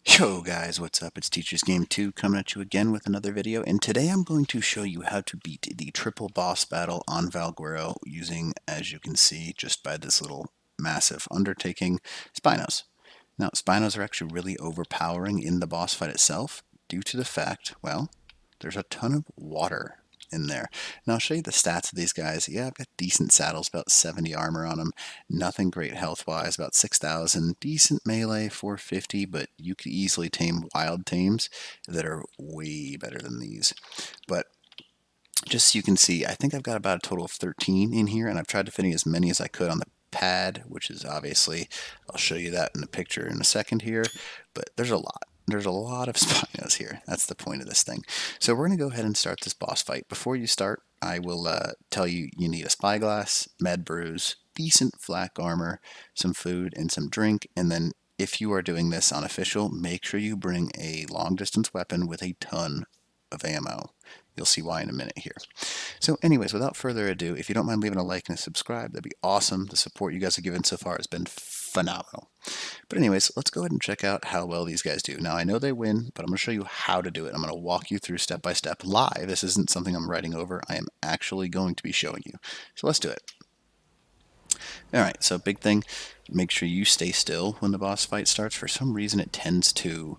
Yo guys, what's up? It's Teacher's Game 2 coming at you again with another video, and today I'm going to show you how to beat the triple boss battle on Valguero using, as you can see, just by this little massive undertaking, Spinos. Now, Spinos are actually really overpowering in the boss fight itself due to the fact, well, there's a ton of water in there. Now I'll show you the stats of these guys. Yeah, I've got decent saddles, about 70 armor on them. Nothing great health-wise, about 6,000. Decent melee, 450, but you could easily tame wild tames that are way better than these. But just so you can see, I think I've got about a total of 13 in here, and I've tried to fit as many as I could on the pad, which is obviously, I'll show you that in the picture in a second here, but there's a lot. There's a lot of Spinos here. That's the point of this thing. So we're going to go ahead and start this boss fight. Before you start, I will tell you you need a spyglass, med brews, decent flak armor, some food, and some drink. And then if you are doing this on official, make sure you bring a long distance weapon with a ton of ammo. You'll see why in a minute here. So anyways, without further ado, if you don't mind leaving a like and a subscribe, that'd be awesome. The support you guys have given so far has been phenomenal. But anyways, let's go ahead and check out how well these guys do. Now, I know they win, but I'm going to show you how to do it. I'm going to walk you through step by step live. This isn't something I'm writing over. I am actually going to be showing you. So let's do it. Alright, so big thing, make sure you stay still when the boss fight starts. For some reason, it tends to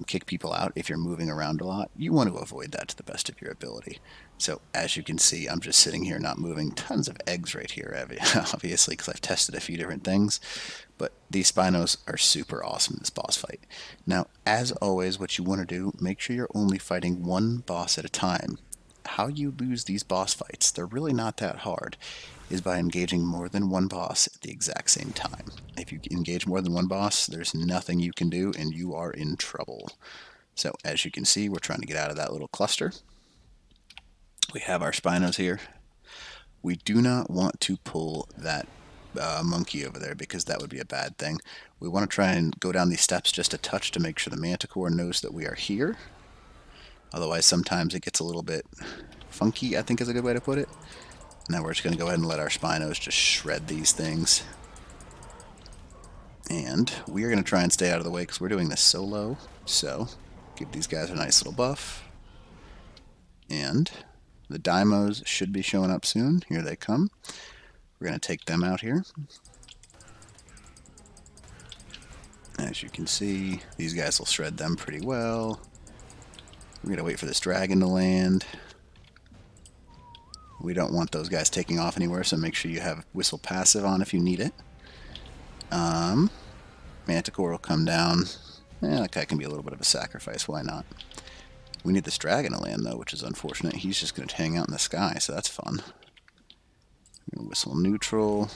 kick people out if you're moving around a lot. You want to avoid that to the best of your ability. So as you can see, I'm just sitting here not moving. Tons of eggs right here, obviously, because I've tested a few different things. But these Spinos are super awesome in this boss fight. Now, as always, what you want to do, make sure you're only fighting one boss at a time. How you lose these boss fights, they're really not that hard, is by engaging more than one boss at the exact same time. If you engage more than one boss, there's nothing you can do and you are in trouble. So as you can see, we're trying to get out of that little cluster. We have our Spinos here. We do not want to pull that monkey over there because that would be a bad thing. We want to try and go down these steps just a touch to make sure the manticore knows that we are here. Otherwise, sometimes it gets a little bit funky, I think is a good way to put it. Now we're just going to go ahead and let our Spinos just shred these things. And we are going to try and stay out of the way because we're doing this solo. So, give these guys a nice little buff. And the Daimos should be showing up soon. Here they come. We're going to take them out here. As you can see, these guys will shred them pretty well. We're going to wait for this dragon to land. We don't want those guys taking off anywhere, so make sure you have whistle passive on if you need it. Manticore will come down. That guy can be a little bit of a sacrifice, why not? We need this dragon to land, though, which is unfortunate. He's just going to hang out in the sky, so that's fun. Whistle neutral.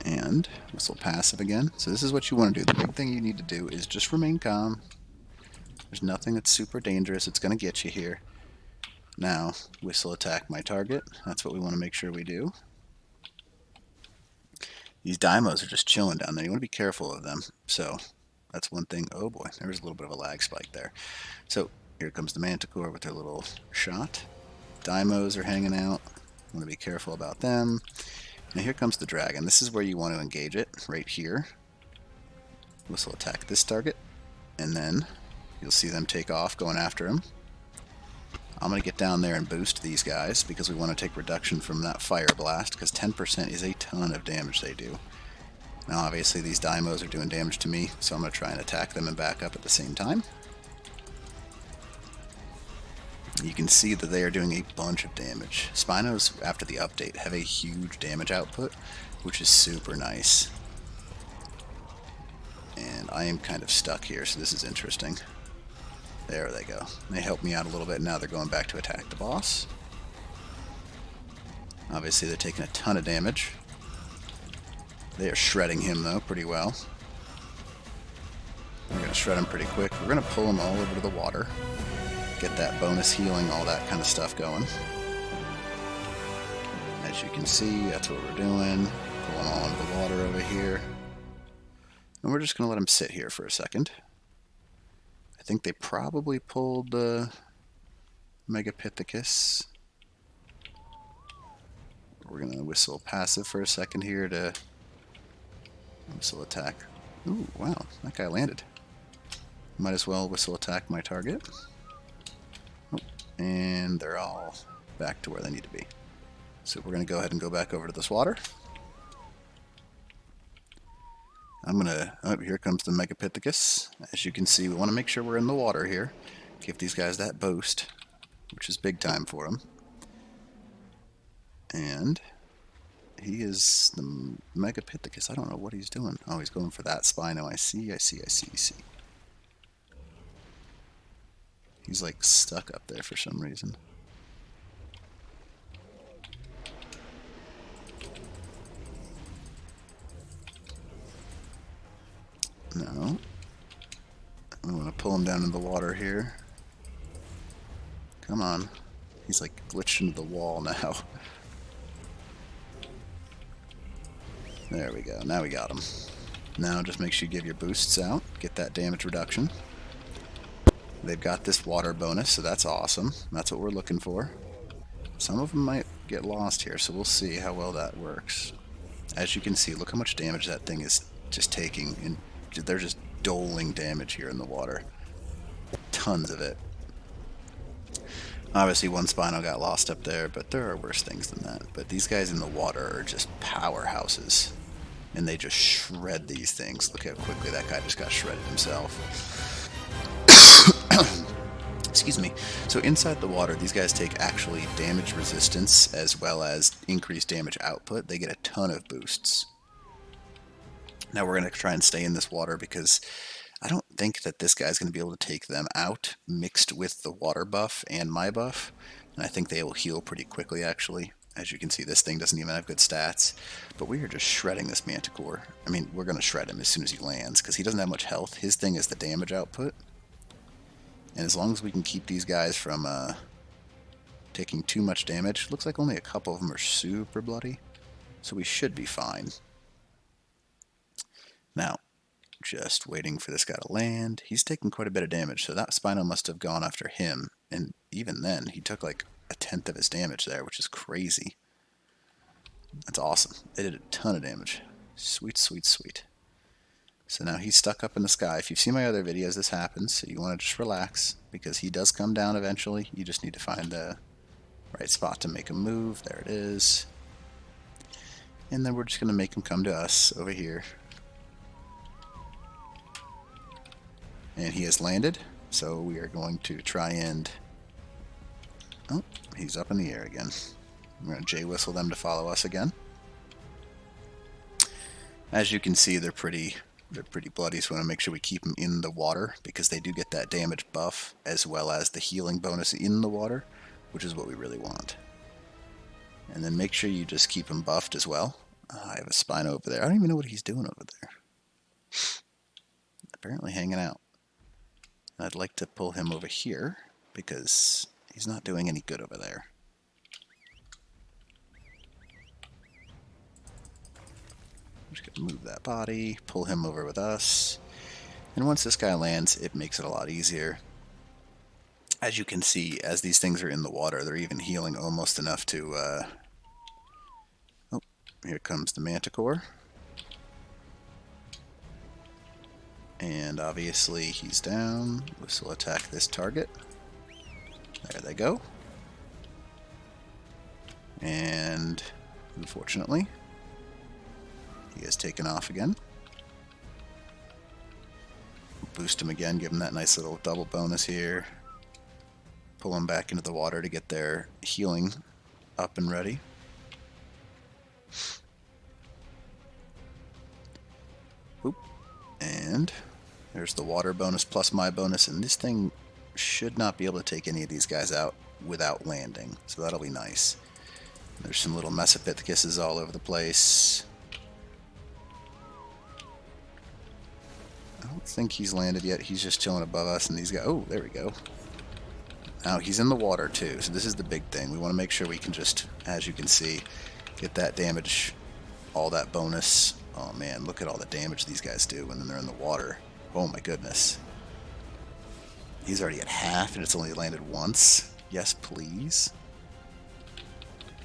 And whistle passive again. So this is what you want to do. The big thing you need to do is just remain calm. There's nothing that's super dangerous. It's going to get you here. Now, whistle attack my target. That's what we want to make sure we do. These Daimos are just chilling down there. You want to be careful of them. So, that's one thing. Oh boy, there was a little bit of a lag spike there. So, here comes the Manticore with their little shot. Daimos are hanging out. Want to be careful about them. Now here comes the dragon. This is where you want to engage it, right here. Whistle attack this target, and then you'll see them take off going after him. I'm going to get down there and boost these guys because we want to take reduction from that fire blast because 10% is a ton of damage they do. Now obviously these Daimos are doing damage to me, so I'm going to try and attack them and back up at the same time. You can see that they are doing a bunch of damage. Spinos, after the update, have a huge damage output, which is super nice. And I am kind of stuck here, so this is interesting. There they go. They helped me out a little bit. Now they're going back to attack the boss. Obviously, they're taking a ton of damage. They are shredding him, though, pretty well. We're going to shred him pretty quick. We're going to pull him all over to the water. Get that bonus healing, all that kind of stuff going. As you can see, that's what we're doing. Pulling all into the water over here. And we're just going to let them sit here for a second. I think they probably pulled the megapithicus We're going to whistle passive for a second here to whistle attack. Ooh, wow, that guy landed. Might as well whistle attack my target. Oh, and they're all back to where they need to be. So we're going to go ahead and go back over to this water. Oh, here comes the megapithicus. As you can see, we want to make sure we're in the water here. Give these guys that boost, which is big time for them. And he is the megapithicus. I don't know what he's doing. Oh, he's going for that Spino. I see. He's like stuck up there for some reason. No. We want to pull him down in the water here. Come on. He's like glitched into the wall now. There we go. Now we got him. Now just make sure you give your boosts out. Get that damage reduction. They've got this water bonus, so that's awesome. That's what we're looking for. Some of them might get lost here, so we'll see how well that works. As you can see, look how much damage that thing is just taking. And they're just doling damage here in the water. Tons of it. Obviously, one Spino got lost up there, but there are worse things than that. But these guys in the water are just powerhouses. And they just shred these things. Look how quickly that guy just got shredded himself. Excuse me. So inside the water, these guys take actually damage resistance as well as increased damage output. They get a ton of boosts. Now we're going to try and stay in this water because I don't think that this guy's going to be able to take them out mixed with the water buff and my buff. And I think they will heal pretty quickly, actually. As you can see, this thing doesn't even have good stats. But we are just shredding this manticore. I mean, we're going to shred him as soon as he lands because he doesn't have much health. His thing is the damage output. And as long as we can keep these guys from taking too much damage, looks like only a couple of them are super bloody. So we should be fine. Now, just waiting for this guy to land. He's taking quite a bit of damage, so that Spino must have gone after him. And even then, he took like 1/10 of his damage there, which is crazy. That's awesome. They did a ton of damage. Sweet, sweet, sweet. So now he's stuck up in the sky. If you've seen my other videos, this happens, so you want to just relax, because he does come down eventually. You just need to find the right spot to make him move. There it is. And then we're just going to make him come to us over here. And he has landed, so we are going to try and... Oh, he's up in the air again. We're going to J-whistle them to follow us again. As you can see, they're pretty bloody, so we want to make sure we keep them in the water, because they do get that damage buff, as well as the healing bonus in the water, which is what we really want. And then make sure you just keep him buffed as well. I have a Spino over there. I don't even know what he's doing over there. Apparently hanging out. I'd like to pull him over here, because he's not doing any good over there. I'm just going to move that body, pull him over with us. And once this guy lands, it makes it a lot easier. As you can see, as these things are in the water, they're even healing almost enough to... Oh, here comes the manticore. And obviously he's down. This will attack this target. There they go. And unfortunately, he has taken off again. Boost him again, give him that nice little double bonus here. Pull him back into the water to get their healing up and ready. Oop. And there's the water bonus plus my bonus, and this thing should not be able to take any of these guys out without landing, so that'll be nice. There's some little mesopithicuses all over the place. I don't think he's landed yet. He's just chilling above us, and these guys... Oh, there we go. Now, he's in the water, too, so this is the big thing. We want to make sure we can just, as you can see, get that damage, all that bonus. Oh, man, look at all the damage these guys do when they're in the water. Oh, my goodness. He's already at half, and it's only landed once. Yes, please.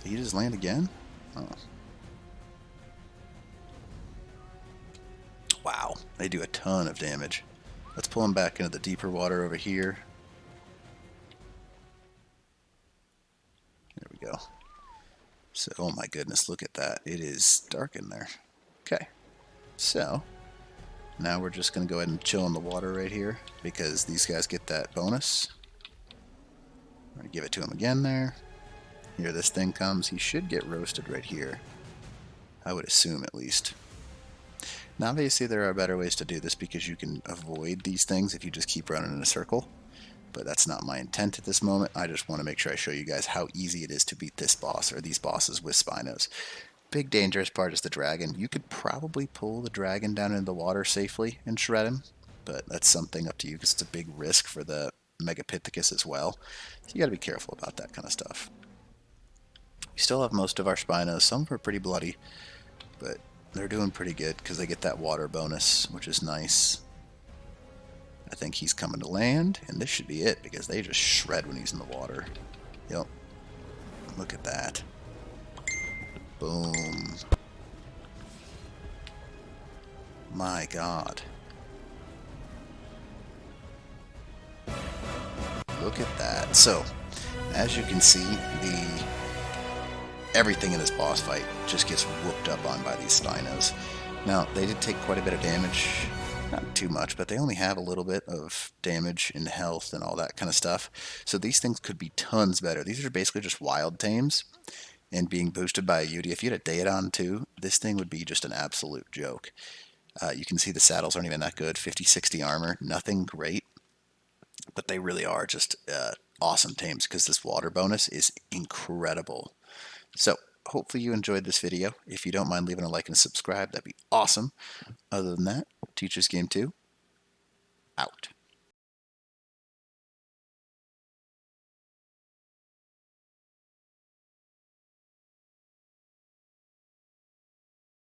Did he just land again? Oh. Wow, they do a ton of damage. Let's pull them back into the deeper water over here. There we go. So, oh my goodness, look at that. It is dark in there. Okay, so now we're just going to go ahead and chill in the water right here because these guys get that bonus. I'm going to give it to him again there. Here this thing comes. He should get roasted right here. I would assume at least. Now obviously there are better ways to do this because you can avoid these things if you just keep running in a circle. But that's not my intent at this moment. I just want to make sure I show you guys how easy it is to beat this boss or these bosses with Spinos. Big dangerous part is the dragon. You could probably pull the dragon down into the water safely and shred him, but that's something up to you because it's a big risk for the megapithicus as well. So you got to be careful about that kind of stuff. We still have most of our Spinos. Some are pretty bloody, but they're doing pretty good because they get that water bonus, which is nice. I think he's coming to land, and this should be it because they just shred when he's in the water. Yep. Look at that. Boom. My God. Look at that. So, as you can see, everything in this boss fight just gets whooped up on by these Spinos. Now, they did take quite a bit of damage. Not too much, but they only have a little bit of damage and health and all that kind of stuff. So these things could be tons better. These are basically just wild tames and being boosted by a UD. If you had a Daedon too, this thing would be just an absolute joke. You can see the saddles aren't even that good. 50-60 armor, nothing great. But they really are just awesome tames because this water bonus is incredible. So hopefully you enjoyed this video. If you don't mind leaving a like and a subscribe, that'd be awesome. Other than that, Teacher's Game 2, out.